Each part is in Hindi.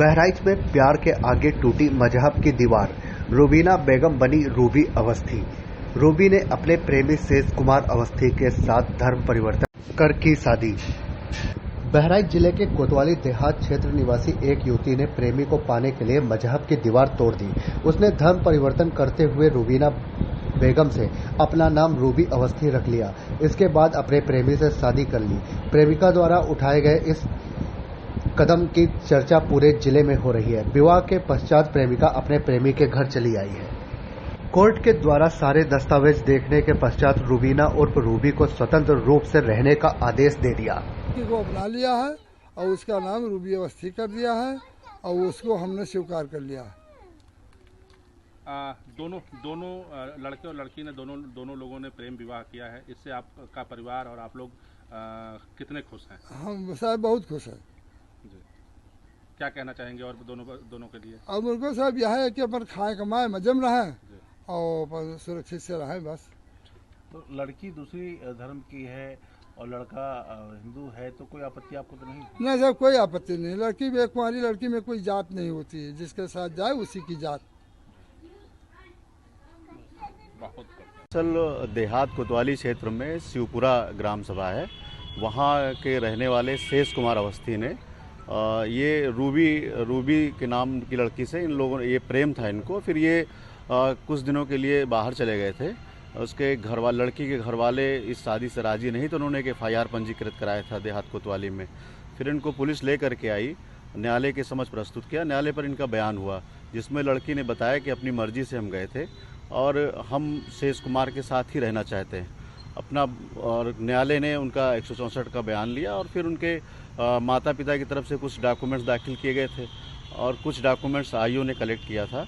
बहराइच में प्यार के आगे टूटी मजहब की दीवार, रूबीना बेगम बनी रूबी अवस्थी। रूबी ने अपने प्रेमी शेष कुमार अवस्थी के साथ धर्म परिवर्तन कर की शादी। बहराइच जिले के कोतवाली देहात क्षेत्र निवासी एक युवती ने प्रेमी को पाने के लिए मजहब की दीवार तोड़ दी। उसने धर्म परिवर्तन करते हुए रूबीना बेगम से अपना नाम रूबी अवस्थी रख लिया। इसके बाद अपने प्रेमी से शादी कर ली। प्रेमिका द्वारा उठाए गए इस कदम की चर्चा पूरे जिले में हो रही है। विवाह के पश्चात प्रेमिका अपने प्रेमी के घर चली आई है। कोर्ट के द्वारा सारे दस्तावेज देखने के पश्चात रूबीना उर्फ रूबी को स्वतंत्र रूप से रहने का आदेश दे दिया। को अपना लिया है और उसका नाम रूबी अवस्थी कर दिया है और उसको हमने स्वीकार कर लिया है। दोनों लड़के और लड़की ने दोनों लोगों ने प्रेम विवाह किया है। इससे आपका परिवार और आप लोग कितने खुश हैं? हम साहब बहुत खुश हैं। जी, क्या कहना चाहेंगे और दोनों के लिए? और उनको साहब यह है कि अपन खाए कमाए मजम रहे और सुरक्षित से रहे बस। तो लड़की दूसरी धर्म की है और लड़का हिंदू है, तो कोई आपत्ति आपको तो नहीं? नहीं साहब, कोई आपत्ति नहीं। लड़की भी एक कुंवारी लड़की में कोई जात नहीं होती है, जिसके साथ जाए उसी की जात। असल देहात कोतवाली क्षेत्र में शिवपुरा ग्राम सभा है। वहाँ के रहने वाले शेष कुमार अवस्थी ने ये रूबी के नाम की लड़की से इन लोगों ये प्रेम था इनको। फिर ये कुछ दिनों के लिए बाहर चले गए थे। उसके लड़की के घर वाले इस शादी से राजी नहीं, तो उन्होंने एक FIR पंजीकृत कराया था देहात कोतवाली में। फिर इनको पुलिस ले करके आई, न्यायालय के समक्ष प्रस्तुत किया। न्यायालय पर इनका बयान हुआ, जिसमें लड़की ने बताया कि अपनी मर्जी से हम गए थे और हम शेष कुमार के साथ ही रहना चाहते हैं अपना। और न्यायालय ने उनका 164 का बयान लिया और फिर उनके माता पिता की तरफ से कुछ डॉक्यूमेंट्स दाखिल किए गए थे और कुछ डॉक्यूमेंट्स IO ने कलेक्ट किया था।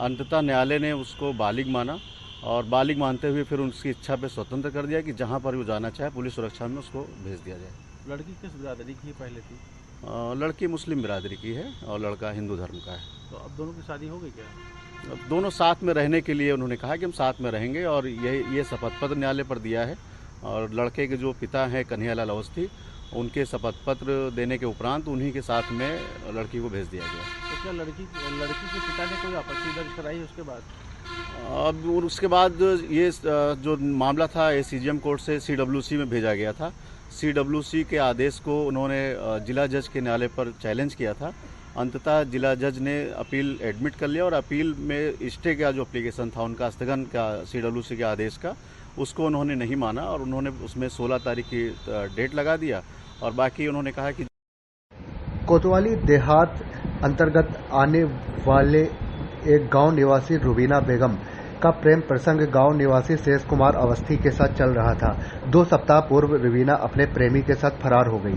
अंततः न्यायालय ने उसको बालिग माना और बालिग मानते हुए फिर उसकी इच्छा पे स्वतंत्र कर दिया कि जहां पर वो जाना चाहे पुलिस सुरक्षा में उसको भेज दिया जाए। लड़की किस बिरादरी की पहले थी? लड़की मुस्लिम बिरादरी की है और लड़का हिंदू धर्म का है। तो अब दोनों की शादी हो गई क्या? अब दोनों साथ में रहने के लिए उन्होंने कहा कि हम साथ में रहेंगे और ये शपथ पत्र न्यायालय पर दिया है। और लड़के के जो पिता हैं कन्हैयालाल अवस्थी, उनके शपथ पत्र देने के उपरांत उन्हीं के साथ में लड़की को भेज दिया गया। तो क्या लड़की के पिता ने कोई आपत्ति दर्ज कराई उसके बाद? अब उसके बाद ये जो मामला था ACGM कोर्ट से CWC में भेजा गया था। CWC के आदेश को उन्होंने जिला जज के न्यायालय पर चैलेंज किया था। अंततः जिला जज ने अपील एडमिट कर लिया और अपील में स्टे का जो एप्लीकेशन था उनका स्थगन का CWC के आदेश का, उसको उन्होंने नहीं माना और उन्होंने उसमें 16 तारीख की डेट लगा दिया। और बाकी उन्होंने कहा कि कोतवाली देहात अंतर्गत आने वाले एक गांव निवासी रूबीना बेगम का प्रेम प्रसंग गांव निवासी शेष कुमार अवस्थी के साथ चल रहा था। 2 सप्ताह पूर्व रूबीना अपने प्रेमी के साथ फरार हो गई।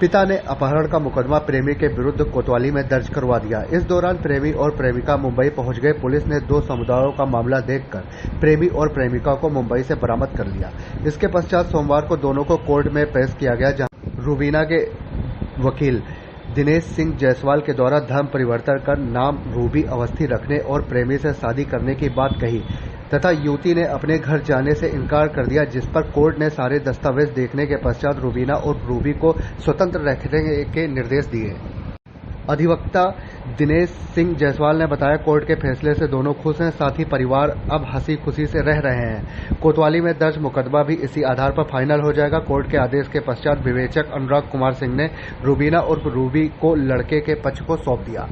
पिता ने अपहरण का मुकदमा प्रेमी के विरुद्ध कोतवाली में दर्ज करवा दिया। इस दौरान प्रेमी और प्रेमिका मुंबई पहुंच गए। पुलिस ने 2 समुदायों का मामला देखकर प्रेमी और प्रेमिका को मुंबई से बरामद कर लिया। इसके पश्चात सोमवार को दोनों को कोर्ट में पेश किया गया, जहां रूबीना के वकील दिनेश सिंह जायसवाल के द्वारा धर्म परिवर्तन कर नाम रूबी अवस्थी रखने और प्रेमी से शादी करने की बात कही तथा युवती ने अपने घर जाने से इनकार कर दिया, जिस पर कोर्ट ने सारे दस्तावेज देखने के पश्चात रूबीना और रूबी को स्वतंत्र रखने के निर्देश दिए। अधिवक्ता दिनेश सिंह जायसवाल ने बताया, कोर्ट के फैसले से दोनों खुश हैं, साथ ही परिवार अब हंसी खुशी से रह रहे हैं। कोतवाली में दर्ज मुकदमा भी इसी आधार पर फाइनल हो जाएगा। कोर्ट के आदेश के पश्चात विवेचक अनुराग कुमार सिंह ने रूबीना उर्फ रूबी को लड़के के पक्ष को सौंप दिया।